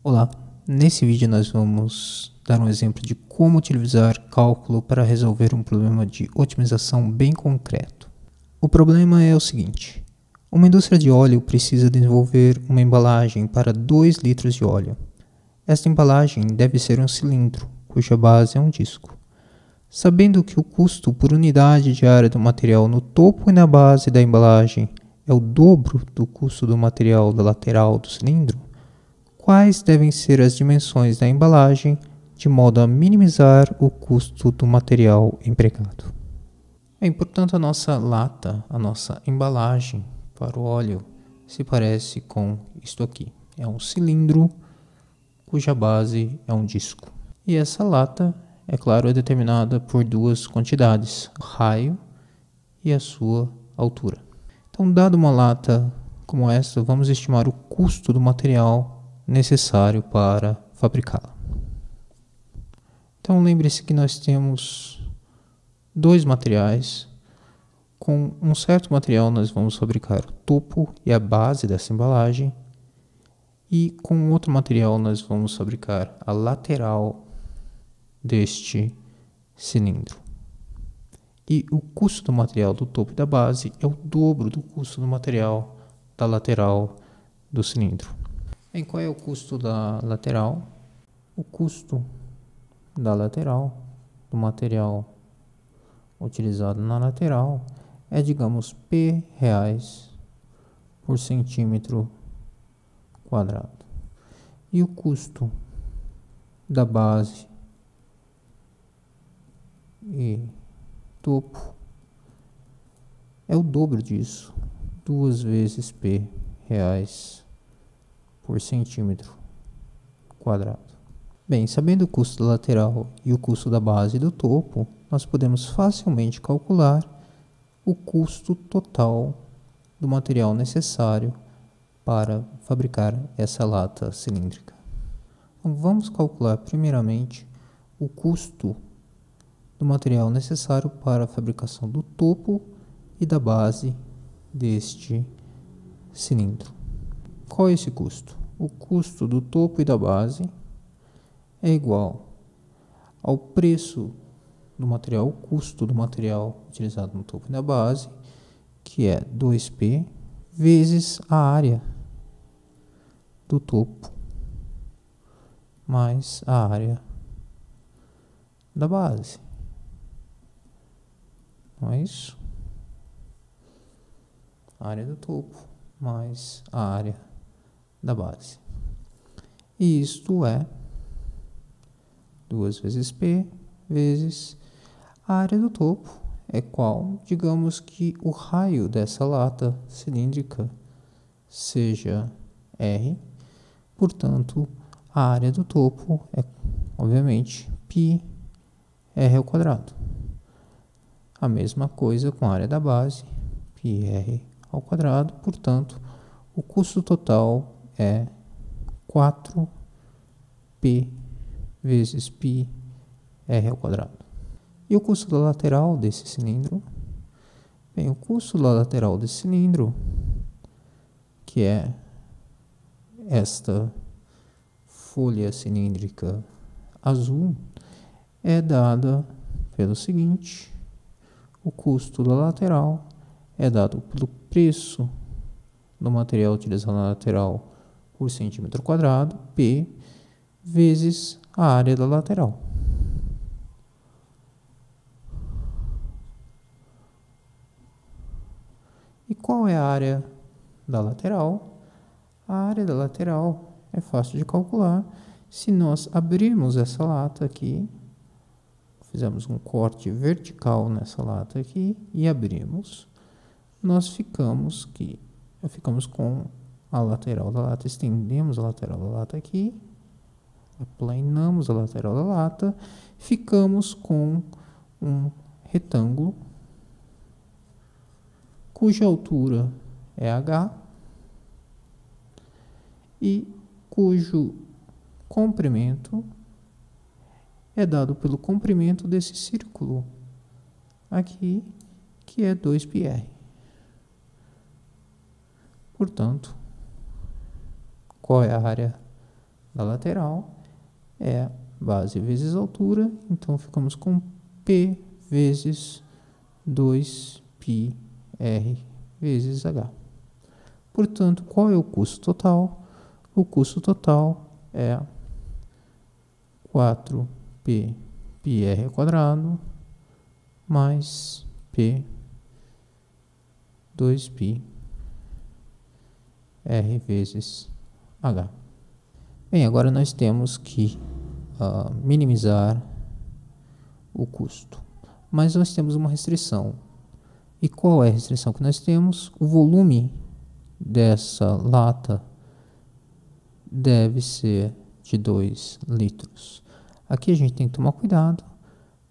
Olá, nesse vídeo nós vamos dar um exemplo de como utilizar cálculo para resolver um problema de otimização bem concreto. O problema é o seguinte: uma indústria de óleo precisa desenvolver uma embalagem para 2 litros de óleo. Esta embalagem deve ser um cilindro, cuja base é um disco. Sabendo que o custo por unidade diária do material no topo e na base da embalagem é o dobro do custo do material da lateral do cilindro, quais devem ser as dimensões da embalagem de modo a minimizar o custo do material empregado? Portanto, a nossa lata, a nossa embalagem para o óleo se parece com isto aqui. É um cilindro cuja base é um disco. E essa lata, é claro, é determinada por duas quantidades, o raio e a sua altura. Então, dado uma lata como esta, vamos estimar o custo do material necessário para fabricá-la. Então, lembre-se que nós temos dois materiais. Com um certo material nós vamos fabricar o topo e a base dessa embalagem, e com outro material nós vamos fabricar a lateral deste cilindro. E o custo do material do topo e da base é o dobro do custo do material da lateral do cilindro. Qual é o custo da lateral? O custo da lateral, do material utilizado na lateral, é, digamos, P reais por centímetro quadrado. E o custo da base e topo é o dobro disso, 2 vezes P reais por centímetro quadrado. Bem, sabendo o custo da lateral e o custo da base e do topo, nós podemos facilmente calcular o custo total do material necessário para fabricar essa lata cilíndrica. Então, vamos calcular primeiramente o custo do material necessário para a fabricação do topo e da base deste cilindro. Qual é esse custo? O custo do topo e da base é igual ao preço do material, o custo do material utilizado no topo e na base, que é 2P, vezes a área do topo, mais a área da base. Não é isso? A área do topo, mais a área da base. E isto é 2 vezes P vezes a área do topo, é qual, digamos que o raio dessa lata cilíndrica seja R, portanto, a área do topo é, obviamente, πr ao quadrado. A mesma coisa com a área da base, πr ao quadrado, portanto, o custo total é 4P vezes πr ao quadrado. E o custo da lateral desse cilindro? Bem, o custo da lateral desse cilindro, que é esta folha cilíndrica azul, é dada pelo seguinte: o custo da lateral é dado pelo preço do material utilizado na lateral por centímetro quadrado, P, vezes a área da lateral. E qual é a área da lateral? A área da lateral é fácil de calcular. Se nós abrirmos essa lata aqui, fizemos um corte vertical nessa lata aqui e abrimos, nós ficamos com a lateral da lata, estendemos a lateral da lata aqui, aplanamos a lateral da lata, ficamos com um retângulo cuja altura é h e cujo comprimento é dado pelo comprimento desse círculo aqui, que é 2πr. Portanto, qual é a área da lateral é base vezes altura, então ficamos com P vezes 2πr vezes h. Portanto, qual é o custo total? O custo total é 4p πr quadrado mais p 2πr vezes h. Bem, agora nós temos que minimizar o custo, mas nós temos uma restrição. E qual é a restrição que nós temos? O volume dessa lata deve ser de 2 litros. Aqui a gente tem que tomar cuidado,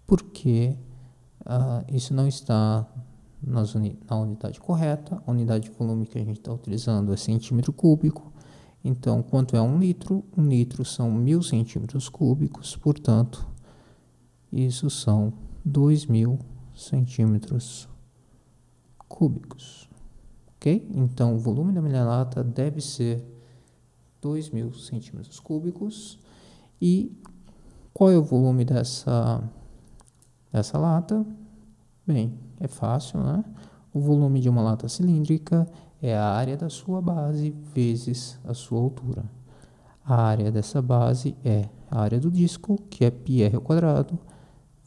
porque isso não está na unidade correta. A unidade de volume que a gente está utilizando é centímetro cúbico. Então, quanto é 1 litro? 1 litro são 1000 centímetros cúbicos, portanto, isso são 2000 centímetros cúbicos. Ok? Então, o volume da minha lata deve ser 2000 centímetros cúbicos. E qual é o volume dessa lata? Bem, é fácil, né? O volume de uma lata cilíndrica é a área da sua base vezes a sua altura. A área dessa base é a área do disco, que é πr ao quadrado,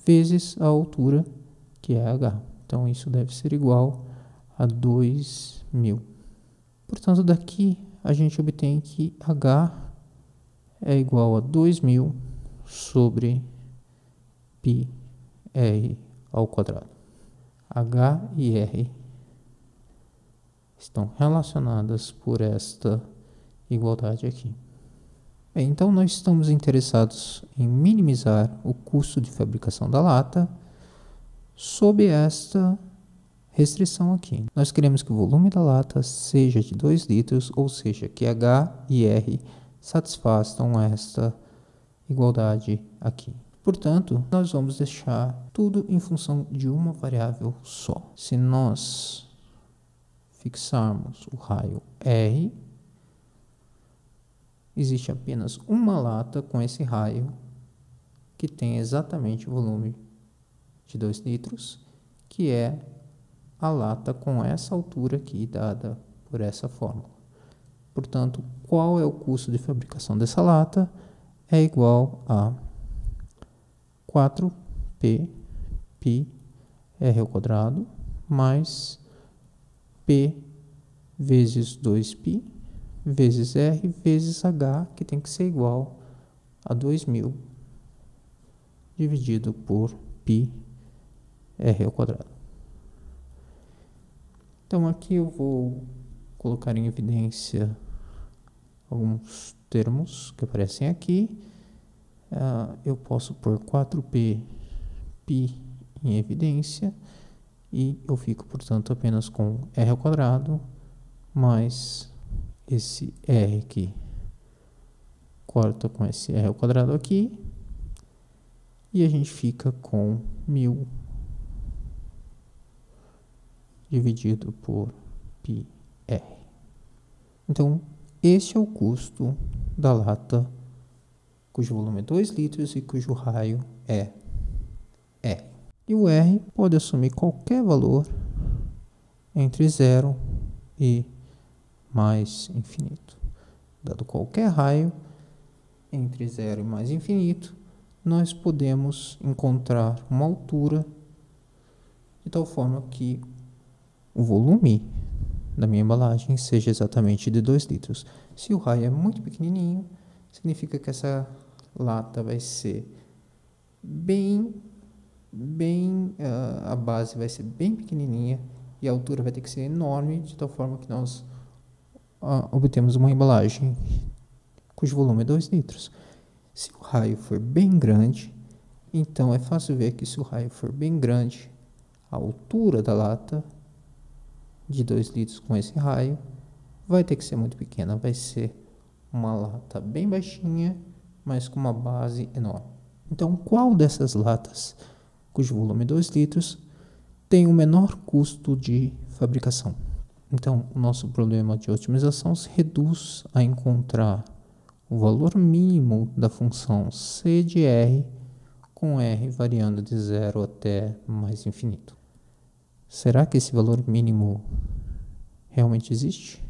vezes a altura, que é h. Então, isso deve ser igual a 2000. Portanto, daqui a gente obtém que h é igual a 2000 sobre πr ao quadrado. H e R estão relacionadas por esta igualdade aqui. Bem, então nós estamos interessados em minimizar o custo de fabricação da lata sob esta restrição aqui. Nós queremos que o volume da lata seja de 2 litros, ou seja, que H e R satisfaçam esta igualdade aqui. Portanto, nós vamos deixar tudo em função de uma variável só. Se nós fixarmos o raio R, existe apenas uma lata com esse raio que tem exatamente o volume de 2 litros, que é a lata com essa altura aqui dada por essa fórmula. Portanto, qual é o custo de fabricação dessa lata? É igual a 4p πr ao quadrado mais p vezes 2π vezes r vezes h, que tem que ser igual a 2000 dividido por πr ao quadrado. Então, aqui eu vou colocar em evidência alguns termos que aparecem aqui. Eu posso pôr 4p π em evidência e eu fico, portanto, apenas com r ao quadrado mais esse r aqui. Corta com esse r ao quadrado aqui e a gente fica com 1000 dividido por πr. Então, esse é o custo da lata cujo volume é 2 litros e cujo raio é R. E o R pode assumir qualquer valor entre 0 e mais infinito. Dado qualquer raio entre 0 e mais infinito, nós podemos encontrar uma altura de tal forma que o volume da minha embalagem seja exatamente de 2 litros. Se o raio é muito pequenininho, significa que essa lata vai ser a base vai ser bem pequenininha e a altura vai ter que ser enorme, de tal forma que nós obtemos uma embalagem cujo volume é 2 litros. Se o raio for bem grande, então é fácil ver que se o raio for bem grande, a altura da lata de 2 litros com esse raio vai ter que ser muito pequena, vai ser uma lata bem baixinha, mas com uma base enorme. Então, qual dessas latas cujo volume é 2 litros tem o menor custo de fabricação? Então, o nosso problema de otimização se reduz a encontrar o valor mínimo da função c de r, com r variando de 0 até mais infinito. Será que esse valor mínimo realmente existe?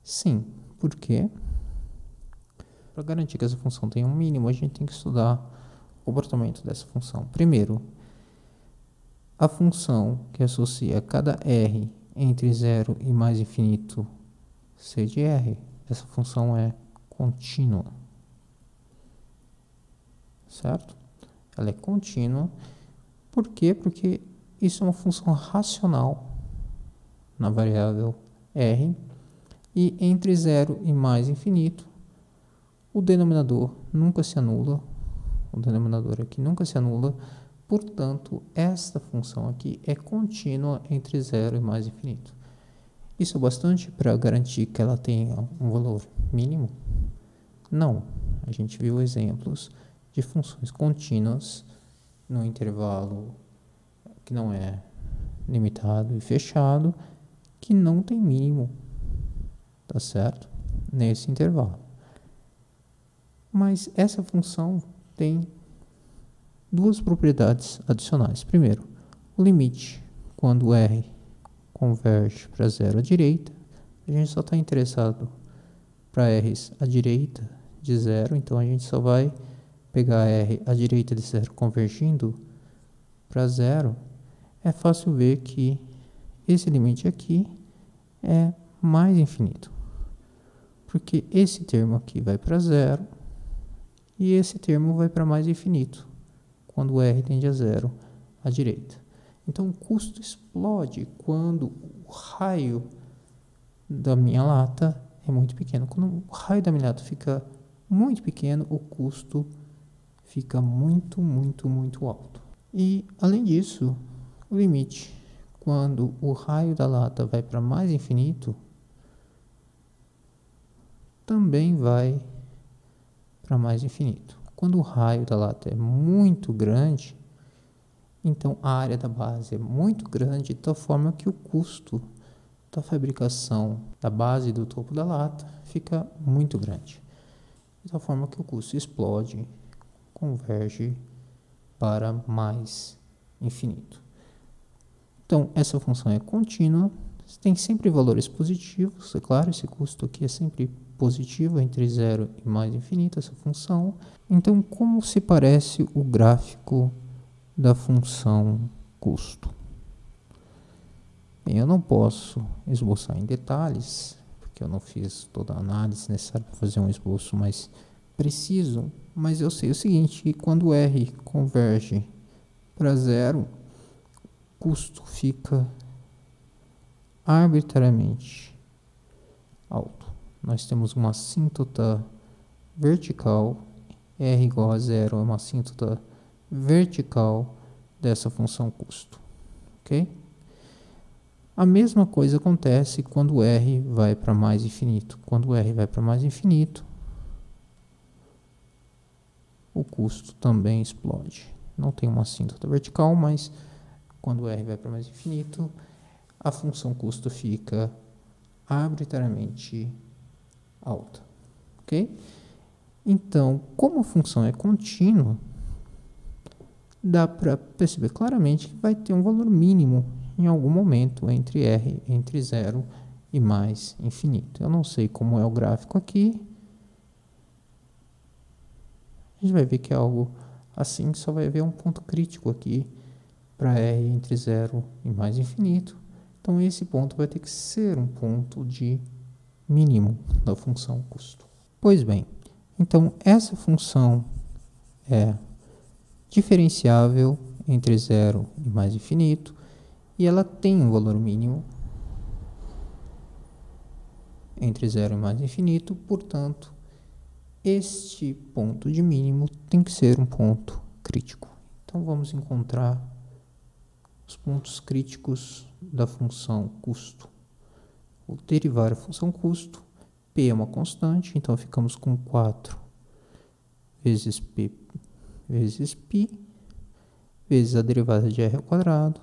Sim. Por quê? Para garantir que essa função tenha um mínimo, a gente tem que estudar o comportamento dessa função. Primeiro, a função que associa cada r entre 0 e mais infinito c de r, essa função é contínua. Certo? Ela é contínua. Por quê? Porque isso é uma função racional na variável r, e entre 0 e mais infinito, o denominador nunca se anula, o denominador aqui nunca se anula, portanto, esta função aqui é contínua entre 0 e mais infinito. Isso é bastante para garantir que ela tenha um valor mínimo? Não. A gente viu exemplos de funções contínuas no intervalo que não é limitado e fechado, que não tem mínimo, tá certo? Nesse intervalo. Mas essa função tem duas propriedades adicionais. Primeiro, o limite, quando r converge para 0 à direita, a gente só está interessado para r's à direita de 0, então a gente só vai pegar r à direita de 0 convergindo para 0. É fácil ver que esse limite aqui é mais infinito, porque esse termo aqui vai para 0 e esse termo vai para mais infinito, quando r tende a 0 à direita. Então o custo explode quando o raio da minha lata é muito pequeno. Quando o raio da minha lata fica muito pequeno, o custo fica muito, muito, muito alto. E, além disso, o limite, quando o raio da lata vai para mais infinito, também vai para mais infinito. Quando o raio da lata é muito grande, então a área da base é muito grande, de tal forma que o custo da fabricação da base do topo da lata fica muito grande. De tal forma que o custo explode, converge para mais infinito. Então, essa função é contínua, tem sempre valores positivos, é claro, esse custo aqui é sempre positivo, entre 0 e mais infinito, essa função. Então, como se parece o gráfico da função custo? Bem, eu não posso esboçar em detalhes, porque eu não fiz toda a análise necessária para fazer um esboço mais preciso, mas eu sei o seguinte, que quando R converge para 0, o custo fica arbitrariamente alto. Nós temos uma assíntota vertical, R igual a 0 é uma assíntota vertical dessa função custo, ok? A mesma coisa acontece quando R vai para mais infinito. Quando R vai para mais infinito, o custo também explode. Não tem uma assíntota vertical, mas quando R vai para mais infinito, a função custo fica arbitrariamente alta, ok? Então, como a função é contínua, dá para perceber claramente que vai ter um valor mínimo em algum momento entre R, entre 0 e mais infinito. Eu não sei como é o gráfico aqui. A gente vai ver que é algo assim, só vai haver um ponto crítico aqui para R entre 0 e mais infinito. Então, esse ponto vai ter que ser um ponto de mínimo da função custo. Pois bem, então essa função é diferenciável entre 0 e mais infinito e ela tem um valor mínimo entre 0 e mais infinito, portanto, este ponto de mínimo tem que ser um ponto crítico. Então, vamos encontrar os pontos críticos da função custo. Vou derivar a função custo, P é uma constante, então ficamos com 4 vezes P vezes π, vezes a derivada de r ao quadrado,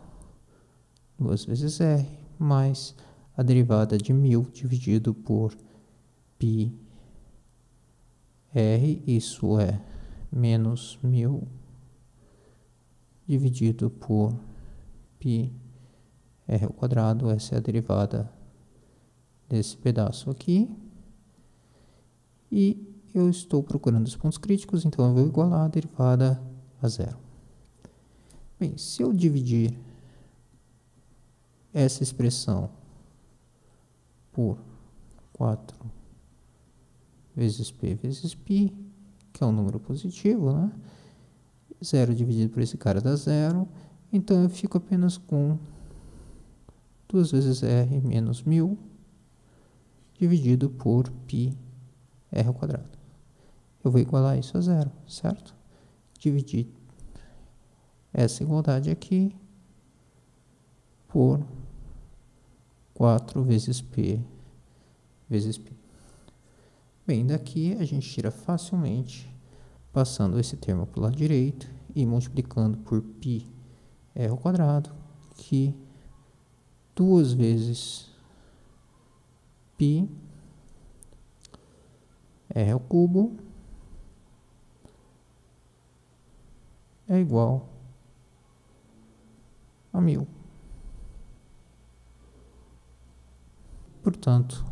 2 vezes r, mais a derivada de 1000 dividido por π R, isso é menos 1000 dividido por π r ao quadrado, essa é a derivada desse pedaço aqui. E eu estou procurando os pontos críticos, então eu vou igualar a derivada a zero. Bem, se eu dividir essa expressão por 4 vezes p vezes π, que é um número positivo, né? 0 dividido por esse cara dá zero, então eu fico apenas com 2 vezes r menos 1000 dividido por π r ao quadrado. Eu vou igualar isso a zero, certo? Dividir essa igualdade aqui por 4 vezes p vezes π. Bem, daqui a gente tira facilmente, passando esse termo para o lado direito e multiplicando por π r ao quadrado, que 2 vezes π r ao cubo é igual a 1000. Portanto,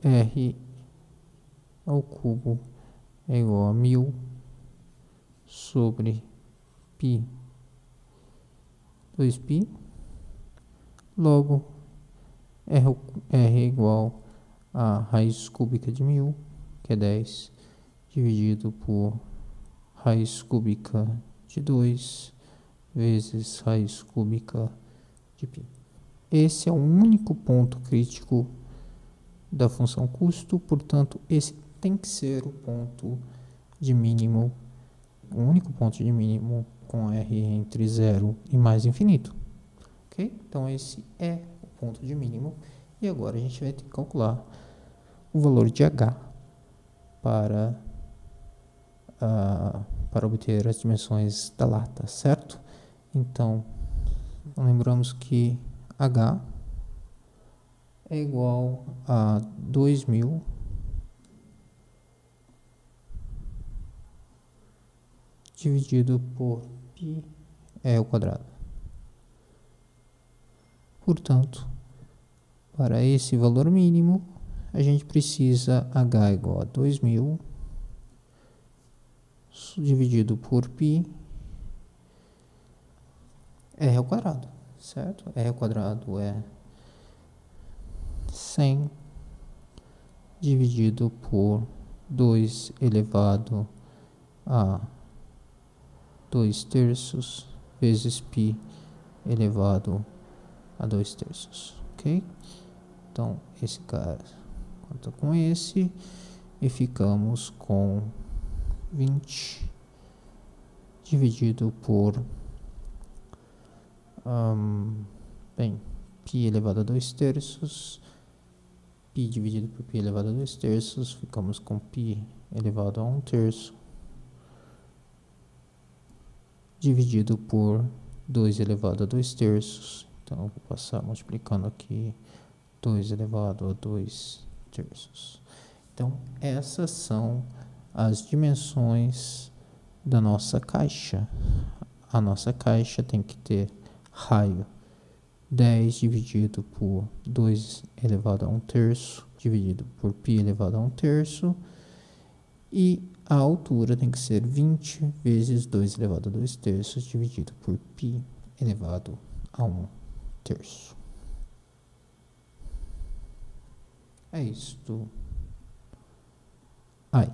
r ao cubo é igual a 1000 sobre π 2π. Logo, r é igual a raiz cúbica de 1000, que é 10, dividido por raiz cúbica de 2 vezes raiz cúbica de π. Esse é o único ponto crítico da função custo, portanto, esse tem que ser o ponto de mínimo, o único ponto de mínimo com r entre 0 e mais infinito. Ok? Então, esse é o ponto de mínimo. E agora a gente vai ter que calcular o valor de h para obter as dimensões da lata, certo? Então, lembramos que h é igual a 2000 dividido por π r ao quadrado. Portanto, para esse valor mínimo, a gente precisa h igual a 2000 dividido por π r ao quadrado, certo? R ao quadrado é 100 dividido por 2 elevado a 2 terços vezes π elevado a 2 terços, ok? Então, esse cara conta com esse e ficamos com 20 dividido por π elevado a 2 terços, π dividido por π elevado a 2 terços, ficamos com π elevado a 1 terço, dividido por 2 elevado a 2 terços, então eu vou passar multiplicando aqui 2 elevado a 2 terços. Então, essas são as dimensões da nossa caixa. A nossa caixa tem que ter raio 10 dividido por 2 elevado a 1 terço, dividido por π elevado a 1 terço, e a altura tem que ser 20 vezes 2 elevado a 2 terços, dividido por π elevado a 1 terço. É isto aí.